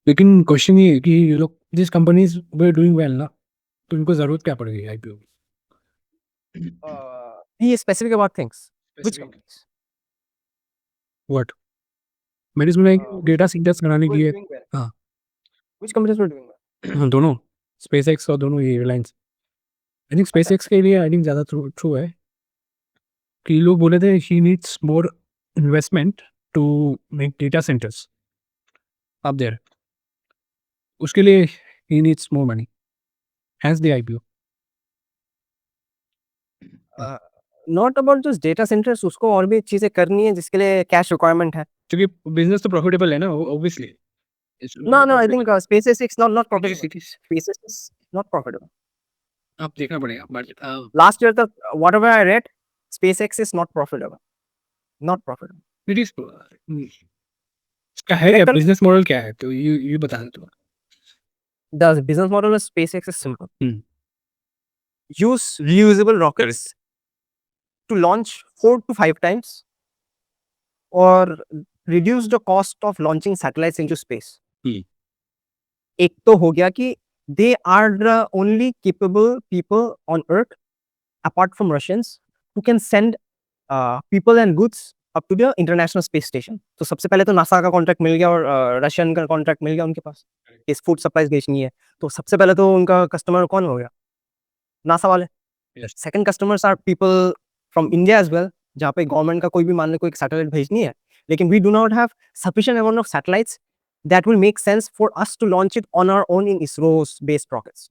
लेकिन क्वेश्चन ये है कि ये लोग this companies were doing well ना, तो इनको जरूरत क्या पड़ेगी आईपीओ की? Be specific about things. Which Specific. companies? What? मैंने सुना है कि Which डेटा सेंटर्स बनाने who के is लिए doing well? हाँ Which companies were doing well? हाँ, दोनों स्पेसएक्स और दोनों ये रिलायंस। आई थिंक अच्छा, स्पेसएक्स के लिए आई थिंक ज़्यादा ट्रू है कि लोग बोले थे he needs more investment to make data centres up there, उसके लिए he needs more money, has the IPO. Not about just data centers, उसको और भी चीजें करनी है जिसके लिए कैश रिक्वायरमेंट है. क्योंकि बिजनेस तो प्रॉफिटेबल है ना obviously. No, I think SpaceX is not profitable. SpaceX is not profitable. आप देखना पड़ेगा but Last year, whatever I read, SpaceX is not profitable. Not profitable. It is इसका है क्या बिजनेस मॉडल क्या है, तो ये बता दे तो। The business model of SpaceX is simple. Hmm, Use reusable rockets to launch 4 to 5 times or reduce the cost of launching satellites into space. हम्म, एक तो हो गया कि they are the only capable people on Earth, apart from Russians, who can send people and goods up to the international space station. तो सबसे पहले तो NASA का कॉन्ट्रैक्ट मिल गया और रशियन का कॉन्ट्रैक्ट मिल गया उनके पास, इस फूड सप्लाईज बेचनी है, तो सबसे पहले तो उनका कस्टमर कौन हो गया? नासा वाले. yes, second customers are people from India as well, जहाँ पे गवर्नमेंट का कोई भी मान लो कोई सैटेलाइट भेजनी है, लेकिन we do not have sufficient amount of satellites that will make sense for us to launch it on our own in ISRO's based rockets.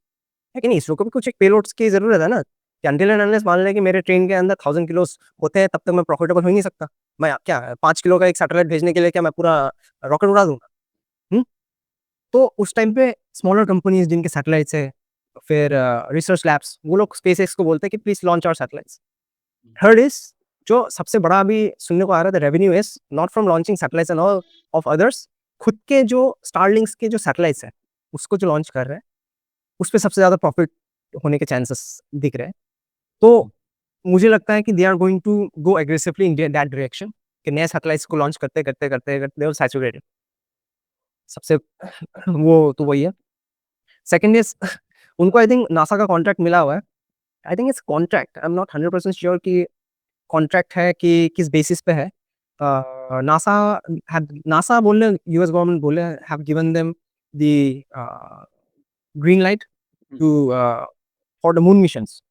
लेकिन इसरो को भी कुछ एक पेलोड्स की जरूरत है ना, कि until and unless मान लें कि मेरे ट्रेन के अंदर 1000 किलोस होते हैं, तब तक मैं प्रॉफिटेबल हो ही नहीं सकता. मैं क्या 5 किलो का एक सैटेलाइट भेजने के लिए क्या मैं पूरा रॉकेट उड़ा दूंगा? हम्म? तो उस टाइम पे स्मॉलर कंपनीज जिनके सैटेलाइट्स है, फिर रिसर्च लैब्स, वो लोग स्पेसएक्स को बोलते हैं कि please launch our satellites. Third is, जो सबसे बड़ा अभी सुनने को आ रहा था revenue is not from launching satellites and all of others, खुद के जो स्टारलिंक्स के जो सैटेलाइट्स है उसको जो लॉन्च कर रहे हैं, उस पे सबसे ज्यादा प्रॉफिट होने के चांसेस दिख रहे हैं. तो मुझे लगता है कि they are going to go aggressively in that direction, कि नए सैटेलाइट्स को लॉन्च करते करते करते करते और सैचुरेटेड सबसे वो तो वही है. सेकंड इज उनको आई थिंक नासा का कॉन्ट्रैक्ट मिला हुआ है. आई think it's contract, I am not 100% sure कि कॉन्ट्रैक्ट है कि किस बेसिस पे है. नासा नासा बोल रहे, यूएस गवर्नमेंट बोले have given them the green light to for the moon missions.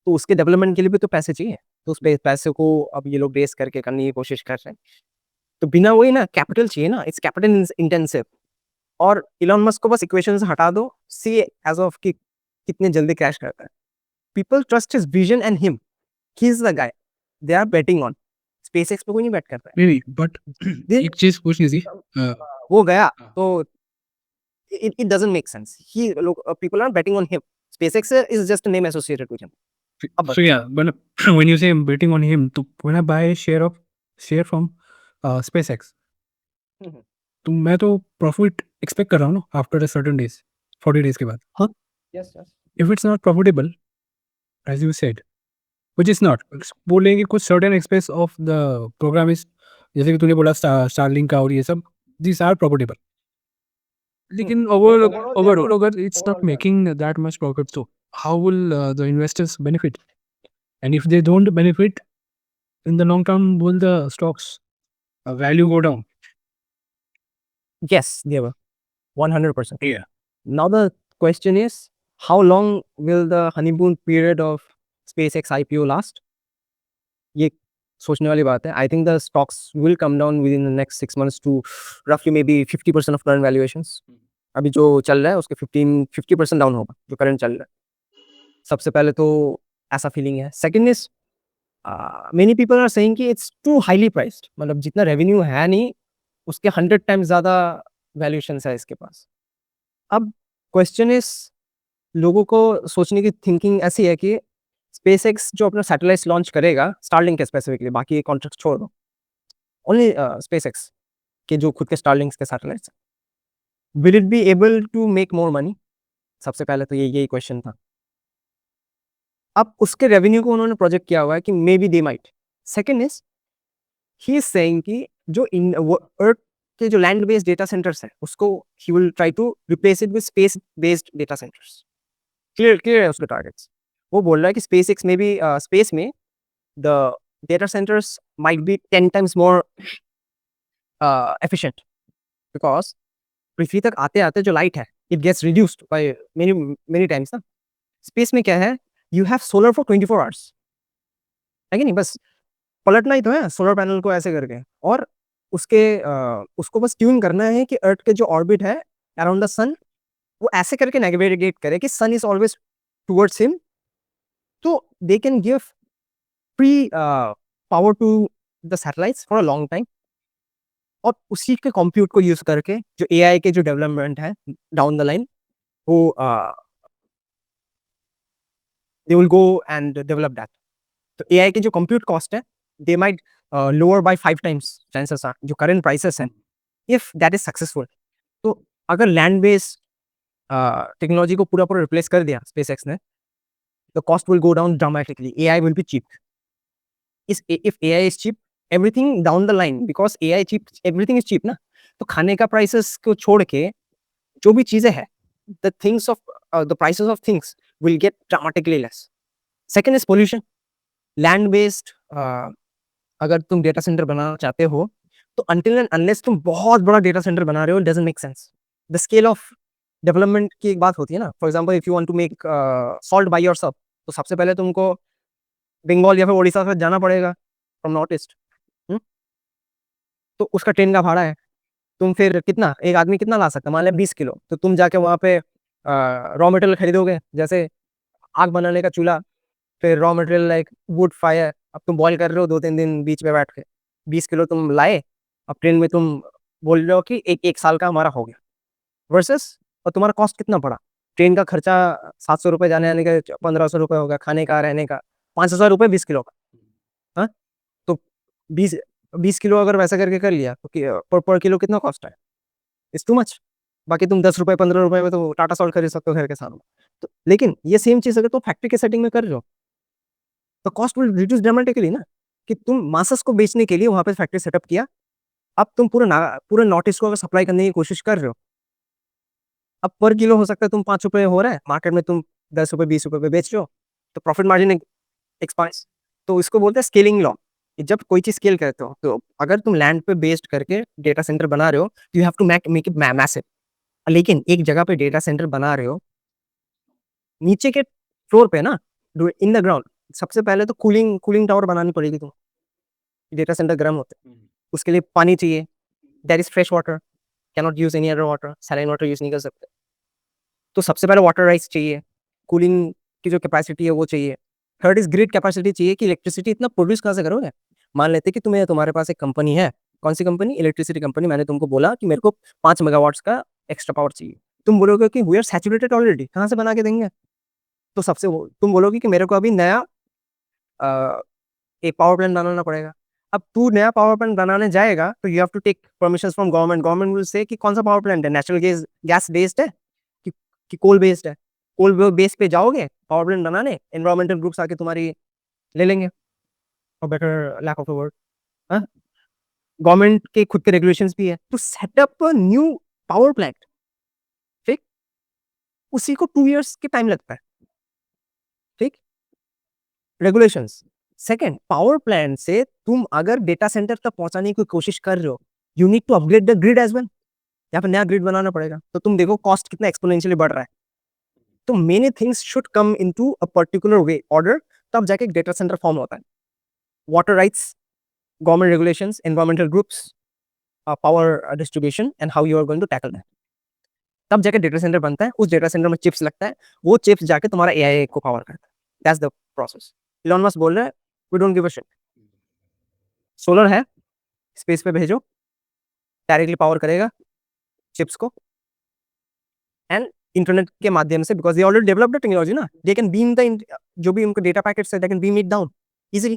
तो उसके डेवलपमेंट के लिए भी तो पैसे चाहिए, तो उस पैसे को अब ये लोग रेस करके करने की कोशिश कर रहे हैं. तो बिना वही ना कैपिटल चाहिए ना, इट्स कैपिटल इंटेंसिव. और इलॉन मस्क को बस इक्वेशन से हटा दो, सी एज ऑफ कि कितने जल्दी क्रैश करता है. People trust his vision and him, he is the guy they are betting on. SpaceX पे कोई नहीं बैट करता है. नहीं बट This- एक चीज पूछनी थी। वो गया तो it doesn't make sense. Look, people are betting on him. SpaceX is just a name associated with him. अब so yeah, but when you say I'm betting on him, तो when I buy a share from SpaceX, हम्म, तो मैं तो profit expect कर रहा हूँ ना after a certain days, 40 days के बाद। हाँ, yes, yes. If it's not profitable as you said, which is not, बोलेंगे कुछ certain aspect of the program is, जैसे कि तूने बोला स्टारलिंक का और ये सब, दिस आर प्रॉफिटेबल, लेकिन ओवरऑल अगर it's not Overall, making that much profit, तो how will the investors benefit? And if they don't benefit in the long term, will the stocks value go down? yes, they were 100%. Yeah. Now the question is, how long will the honeymoon period of SpaceX IPO last? ये सोचने वाली बात है. I think the stocks will come down within the next 6 months to roughly maybe 50% of current valuations. अभी जो चल रहा है उसके 50% डाउन होगा जो करंट चल रहा है. सबसे पहले तो ऐसा फीलिंग है. Second is, many people are saying कि इट्स टू हाईली प्राइस्ड, मतलब जितना रेवेन्यू है नहीं उसके 100 टाइम्स ज़्यादा वैल्यूएशन है इसके पास. अब क्वेश्चन इज, लोगों को सोचने की थिंकिंग ऐसी है कि स्पेसएक्स जो अपना सैटेलाइट लॉन्च करेगा, स्टारलिंक के स्पेसिफिकली, बाकी कॉन्ट्रैक्ट छोड़ दो, ओनली स्पेसएक्स के जो खुद के स्टारलिंक्स के satellites, will it be able to make more money? सबसे पहले तो यही क्वेश्चन था. अब उसके रेवेन्यू को उन्होंने प्रोजेक्ट किया हुआ है कि may be they might. Second is, he is saying कि जो इन अर्थ के जो लैंड बेस्ड डेटा सेंटर्स है उसको he will try to replace it with space based data centres. Clear है उसके टारगेट्स। वो बोल रहा है कि स्पेस एक्स में भी स्पेस में the data centres might be 10 times more efficient, because पृथ्वी तक आते आते जो लाइट है it gets reduced by many many times ना। स्पेस में क्या है, you have solar for 24 hours, है कि नहीं? बस पलटना ही तो है सोलर पैनल को ऐसे करके, और उसके उसको बस ट्यून करना है कि अर्थ के जो ऑर्बिट है अराउंड द सन वो ऐसे करके नेविगेट करे कि sun is always towards him, तो they can give free power to the satellites for a long time. और उसी के कंप्यूट को यूज करके जो एआई के जो डेवलपमेंट है डाउन द लाइन, वो they will go and develop that. तो एआई की जो कंप्यूट कॉस्ट है they might lower by 5 times chances are, जो करंट प्राइसेस हैं, इफ दैट इज सक्सेसफुल। तो अगर लैंड बेस्ड टेक्नोलॉजी को पूरा पूरा रिप्लेस कर दिया स्पेसएक्स ने, the cost will go down dramatically. AI will be cheap. If AI is cheap, everything down the line, because AI cheap, everything is cheap ना, तो खाने का prices को छोड़ के जो भी चीजें हैं, the things of the prices of things will get dramatically less. Second is pollution. Land based अगर तुम डेटा सेंटर बनाना चाहते हो तो until and unless तुम बहुत बड़ा डेटा सेंटर बना रहे हो, it doesn't make sense. The scale of development की एक बात होती है ना। For example if you want to make salt by yourself, तो सबसे पहले तुमको बंगाल या फिर उड़ीसा से जाना पड़ेगा फ्रॉम नॉर्थ ईस्ट। तो उसका ट्रेन का भाड़ा है। तुम फिर कितना, एक आदमी कितना ला सकता है, मान लिया 20 किलो, तो तुम जाके वहाँ पे रॉ मटेरियल खरीदोगे, जैसे आग बनाने का चूल्हा, फिर raw material like wood fire, अब तुम बॉयल कर रहे हो 2-3 दिन बीच में बैठ के, 20 किलो तुम लाए, अब ट्रेन में तुम बोल रहे हो कि एक साल का हमारा हो गया, वर्सेस और तुम्हारा कॉस्ट कितना पड़ा, ट्रेन का खर्चा 700 रुपये जाने आने का, 1500 रुपये होगा, खाने का रहने का 5000 रुपये 20 किलो का। हाँ, तो 20 किलो अगर वैसा करके कर लिया तो पर किलो कितना कॉस्ट है, इट्स टू मच। बाकी तुम 10 रुपये 15 रुपये में तो टाटा सॉल्ट खरीद सकते हो घर के सामने। तो लेकिन ये सेम चीज अगर तुम फैक्ट्री के सेटिंग में कर रहे हो तो कॉस्ट विल रिड्यूस ड्रामेटिकली ना, कि तुम मासस को बेचने के लिए वहां पे फैक्ट्री सेटअप किया, अब तुम पूरा नॉर्थ ईस्ट को अगर सप्लाई करने की कोशिश कर रहे हो, अब पर किलो हो सकता है तुम 5 रुपये हो रहा है, मार्केट में तुम 10 रुपये 20 रुपये पे बेच रहे हो, तो प्रॉफिट मार्जिन एक्सपांड्स। तो इसको बोलते हैं स्केलिंग लॉ। जब कोई चीज स्केल करते हो, तो अगर तुम लैंड पे बेस्ड करके डेटा सेंटर बना रहे हो, you have to make it massive. लेकिन एक जगह पे डेटा सेंटर बना रहे हो, नीचे के फ्लोर पे ना, इन द ग्राउंड, सबसे पहले तो कूलिंग टावर बनानी पड़ेगी तुम। डेटा सेंटर गर्म होते हैं, उसके लिए पानी चाहिए, that is fresh water, cannot use any other water, saline water use नहीं कर सकते। तो सबसे पहले वाटर राइट्स चाहिए, कूलिंग की जो कैपेसिटी है वो चाहिए। थर्ड इज ग्रिड कैपेसिटी चाहिए, कि इलेक्ट्रिसिटी इतना प्रोड्यूस कहाँ से करोगे। मान लेते कि तुम्हारे पास एक कंपनी है, कौन सी कंपनी, इलेक्ट्रिसिटी कंपनी, मैंने तुमको बोला कि मेरे को 5 मेगावाट्स का एक्स्ट्रा पावर चाहिए, तुम बोलोगे कि वी आर सैचुरेटेड ऑलरेडी, कहाँ से बना के देंगे। तो तुम बोलोगे कि मेरे को अभी नया एक पावर प्लांट बनाना पड़ेगा। अब तू नया पावर प्लांट बनाने जाएगा तो you have to take permission from government. Government will say कि कौन सा पावर प्लांट है, नेचुरल गैस बेस्ड है कि कोल बेस्ड है। कोल बेस पे जाओगे पावर प्लांट बनाने, एनवायरमेंटल ग्रुप्स आके तुम्हारी ले लेंगे, और better lack of a word, government के खुद के रेगुलेशंस भी है to set up a new power plant. ठीक, उसी को 2 इयर्स के टाइम लगता है। ठीक, रेगुलेशंस। सेकंड, पावर प्लांट से तुम अगर डेटा सेंटर तक पहुंचाने की कोशिश कर रहे हो, you need to upgrade the grid as well, यहाँ पे नया ग्रिड बनाना पड़ेगा। तो तुम देखो कॉस्ट कितना एक्सपोनेंशियली बढ़ रहा है। तो many things should come into a particular way order, तब जाके एक डेटा सेंटर फॉर्म होता है। Water rights, government regulations, environmental groups, power distribution, and how you are going to tackle that, तब जाके डेटा सेंटर बनता है। उस डेटा सेंटर में चिप्स लगता है, वो चिप्स जाके तुम्हारा एआई को पावर करता है। That's the process. Elon Musk बोल रहे हैं we don't give a shit, solar है, स्पेस पे भेजो, डायरेक्टली पावर करेगा चिप्स को, एंड इंटरनेट के माध्यम से, because they already developed technology ना, दे कैन बीम द जो भी उनको डेटा पैकेट्स है, they can beam it down easily.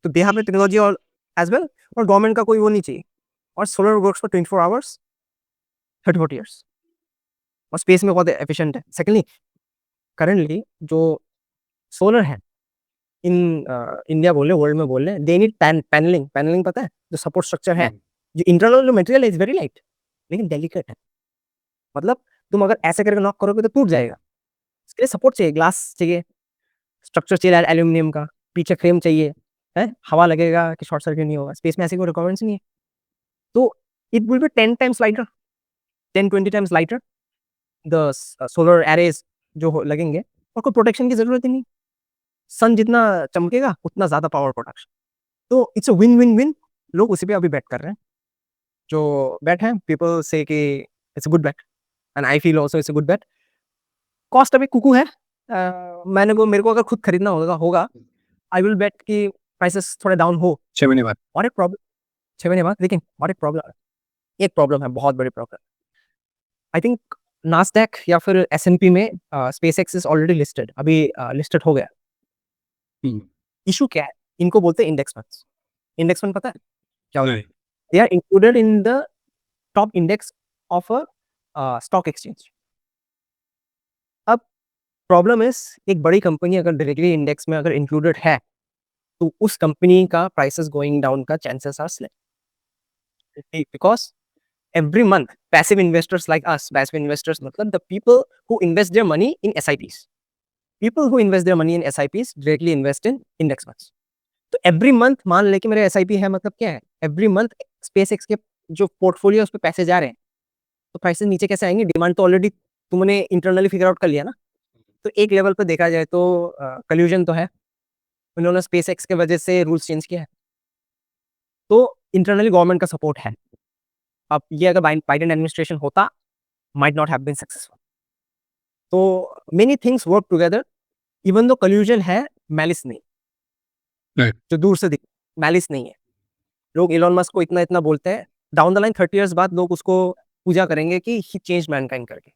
तो दे हैव द टेक्नोलॉजी और एज वेल, और गवर्नमेंट का कोई वो नहीं चाहिए। और solar works for 24 hours 30-40 years, और स्पेस में बहुत एफिशिएंट है। सेकेंडली, करंटली जो सोलर है इन इंडिया बोल रहे, वर्ल्ड में बोल रहे, दे नीड पैनलिंग। पैनलिंग पता है, जो सपोर्ट स्ट्रक्चर है जो इंटरनल जो मटेरियल है इज वेरी लाइट, लेकिन डेलिकेट है। मतलब तुम अगर ऐसे करके नॉक करोगे तो टूट जाएगा। इसके लिए सपोर्ट चाहिए, ग्लास चाहिए, स्ट्रक्चर चाहिए एल्यूमिनियम का, पीछे फ्रेम चाहिए, है हवा लगेगा कि शॉर्ट सर्किट नहीं होगा। स्पेस में ऐसी कोई रिक्वायरमेंट्स नहीं है। तो it will B 10 times lighter, 10-20 times lighter the solar arrays जो लगेंगे, और कोई प्रोटेक्शन की जरूरत ही नहीं। सन जितना चमकेगा उतना ज्यादा पावर प्रोडक्शन। तो it's a win win win. लोग उसी पे अभी बैट कर रहे हैं। जो बैट है, पीपल से कि it's a good bat, and I feel also it's a good bat. Cost अभी कुकू है। मेरे को अगर खुद खरीदना होगा आई विल बेट कि प्राइसेस थोड़े डाउन हो। 6 महीने बाद। और एक प्रॉब्लम 6 महीने बाद, लेकिन और एक प्रॉब्लम है, बहुत बड़ी प्रॉब्लम। आई थिंक नास्डैक या फिर S&P में स्पेसएक्स इज ऑलरेडी लिस्टेड, अभी लिस्टेड हो गया। इशू क्या है? इनको बोलते हैं इंडेक्स फंड्स। इंडेक्स फंड पता है क्या होता है? They are included in the top index of a stock exchange. अब प्रॉब्लम इज, एक बड़ी कंपनी अगर डायरेक्टली इंडेक्स में अगर इंक्लूडेड है तो उस कंपनी का प्राइसेस गोइंग डाउन का chances are slim, because every month passive investors like us, passive investors matlab the people who invest their money in SIPs, people who invest their money in SIPs directly invest in index funds. तो every month मान ले कि मेरे SIP है, मतलब क्या है, every month SpaceX के जो पोर्टफोलियो उस पे पैसे जा रहे हैं, तो प्राइसेस नीचे कैसे आएंगे? डिमांड तो ऑलरेडी तुमने इंटरनली फिगर आउट कर लिया ना। तो एक लेवल पर देखा जाए तो कल्यूजन तो है, उन्होंने SpaceX के वजह से रूल्स चेंज किया है, तो इंटरनली गवर्नमेंट का सपोर्ट है। अब ये अगर बाइडेन एडमिनिस्ट्रेशन होता, might not have been successful. तो many things work together, even though collusion है, malice नहीं। Right. जो दूर से दिख, malice नहीं है। लोग इलॉन मस्क को इतना इतना बोलते हैं, डाउन द लाइन 30 years बाद लोग उसको पूजा करेंगे कि ही चेंज मैनकाइंड करके।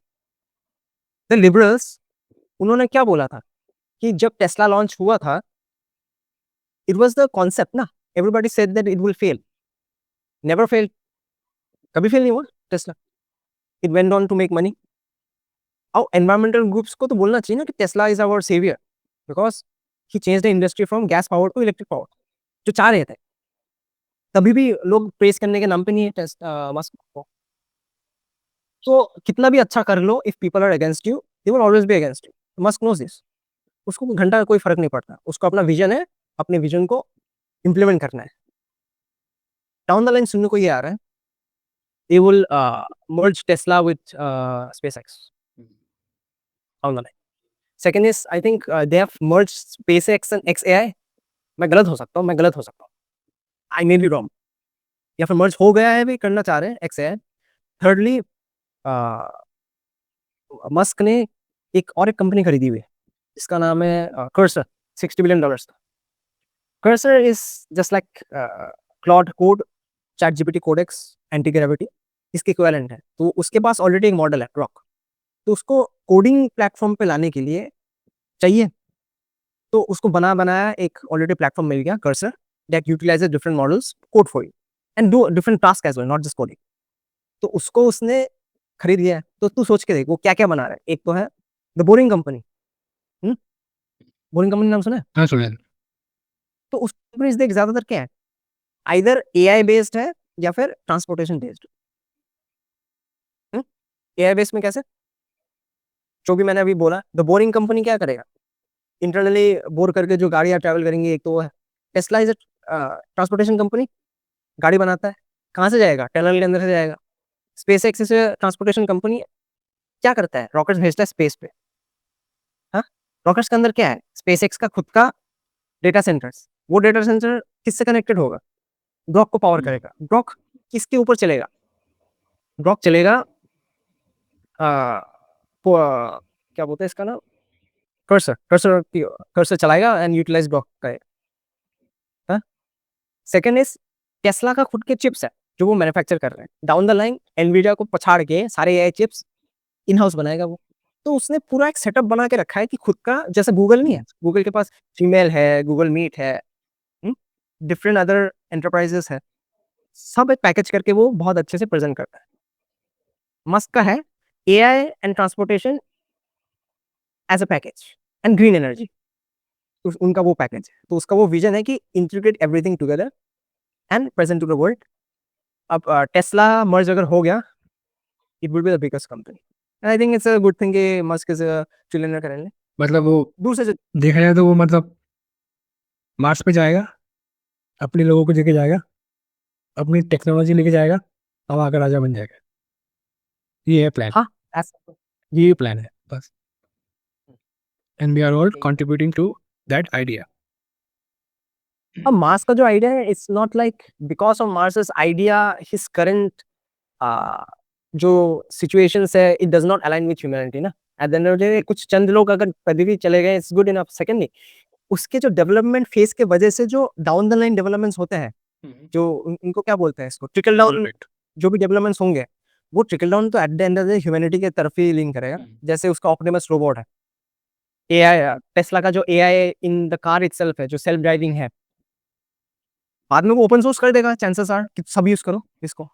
द लिबरल्स, उन्होंने क्या बोला था कि जब टेस्ला लॉन्च हुआ था, इट वाज द कॉन्सेप्ट ना, everybody said that it will fail, never fail, कभी फेल नहीं हुआ Tesla, it went on to make money. और एनवायरमेंटल ग्रुप्स को तो बोलना चाहिए ना कि Tesla is our saviour, because he change the industry from gas power to electric power, जो चाह रहे थे। तभी भी लोग प्रेस करने के नाम पे नहीं है मस्क को। तो कितना भी अच्छा कर लो, if people are against you, they will always be against you. Musk knows this. उसको घंटा कोई फर्क नहीं पड़ता, उसको अपना विजन है, अपने विजन को इम्प्लीमेंट करना है। डाउन द लाइन सुनने को ये आ रहा है, they will merge Tesla with SpaceX down the line. Second is, I think they have merge SpaceX and XAI। मैं गलत हो सकता हूँ, आई मे बी रॉन्ग, या फिर मर्ज हो गया है, भी करना चाह रहे हैं XAI। थर्डली, मस्क ने एक कंपनी खरीदी हुई है जिसका नाम है कर्सर, $60 billion का। Cursor is just like Claude code, ChatGPT Codex, Antigravity, इसके इक्विवेलेंट है। तो उसके पास ऑलरेडी एक मॉडल है ग्रॉक, तो उसको कोडिंग प्लेटफॉर्म पे लाने के लिए चाहिए, तो उसको बनाया एक ऑलरेडी प्लेटफॉर्म मिल गया, Cursor, that utilises different models code for you and do different task as well, not just coding. तो उसको उसने खरीद लिया है। तो तू सोच के देख वो क्या क्या बना रहा है। एक तो है the boring company, boring company नाम सुना है? हाँ, सुना है। तो उस कंपनी देख ज्यादातर क्या है, आइदर AI बेस्ड है या फिर ट्रांसपोर्टेशन बेस्ड। AI बेस्ड में कैसे, जो भी मैंने अभी बोला, द बोरिंग कंपनी क्या करेगा, इंटरनली बोर करके जो गाड़ियां ट्रैवल करेंगी, एक तो वो है। टेस्ला इज ट्रांसपोर्टेशन कंपनी, गाड़ी बनाता है, कहाँ से जाएगा, टनल के अंदर से जाएगा। स्पेस एक्स से ट्रांसपोर्टेशन कंपनी क्या करता है, रॉकेट्स भेजता है स्पेस पे। हाँ, रॉकेट्स के अंदर क्या है, स्पेस एक्स का खुद का डेटा सेंटर्स। वो डेटा सेंटर किससे कनेक्टेड होगा, ग्रॉक को पावर करेगा। ग्रॉक किसके ऊपर चलेगा, ग्रॉक चलेगा क्या बोलते हैं इसका नाम, कर्सर, कर्सर चलाएगा एंड यूटिलाइज ग्रॉक करेगा। सेकेंड इज, टेस्ला का खुद के चिप्स है जो वो मैन्युफैक्चर कर रहे हैं। डाउन द लाइन एनवीडिया को पछाड़ के सारे AI चिप्स इन हाउस बनाएगा वो। तो उसने पूरा एक सेटअप बना के रखा है कि खुद का, जैसे गूगल नहीं है, गूगल के पास जीमेल है, गूगल मीट है, डिफरेंट अदर एंटरप्राइजेस है, सब एक पैकेज करके वो बहुत अच्छे से प्रेजेंट करता है। मस्क का है AI and transportation as a package and green energy, उनका वो पैकेज है। तो उसका वो विजन है कि integrate everything together and present to the world. अब टेस्ला मर्ज अगर हो गया, it will be the biggest company and I think it's a good thing कि मस्क इज अ ट्रिलियनर करेंगे। मतलब वो दूसरे से देखा जाए तो वो मतलब मार्स पे जाएगा, अपने लोगों को लेके जाएगा, अपनी टेक्नोलॉजी लेके जाएगा और वहाँ का राजा बन जाएगा। ये है प्लान, हाँ ऐसा ये प्लान है बस। And we are all contributing to that idea. अब मार्स का जो आइडिया है it's not like because of Mars idea his current जो सिचुएशंस है it does not align with humanity ना। At the end of the day कुछ चंद लोग अगर पृथ्वी चले गए इट्स गुड इनफ। सेकेंडली उसके जो डेवलपमेंट फेज के वजह से जो डाउन द लाइन डेवलपमेंट्स होते हैं, जो इनको क्या बोलते हैं इसको ट्रिकल डाउन, जो भी डेवलपमेंट्स होंगे वो ट्रिकल डाउन तो eight the end of the humanity के तरफ ही लिंक करेगा। जैसे उसका ऑप्टिमस रोबोट है, एआई टेस्ला का जो AI in the car itself है जो सेल्फ ड्राइविंग है, बाद में वो ओपन सोर्स कर देगा, चांसेस आर कि सब यूज करो इसको,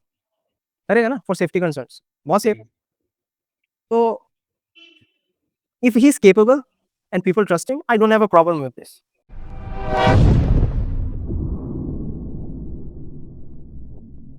करेगा ना फॉर सेफ्टी कंसर्न्स, बहुत सेफ। तो if he is capable and people trust him I don't have a problem with this.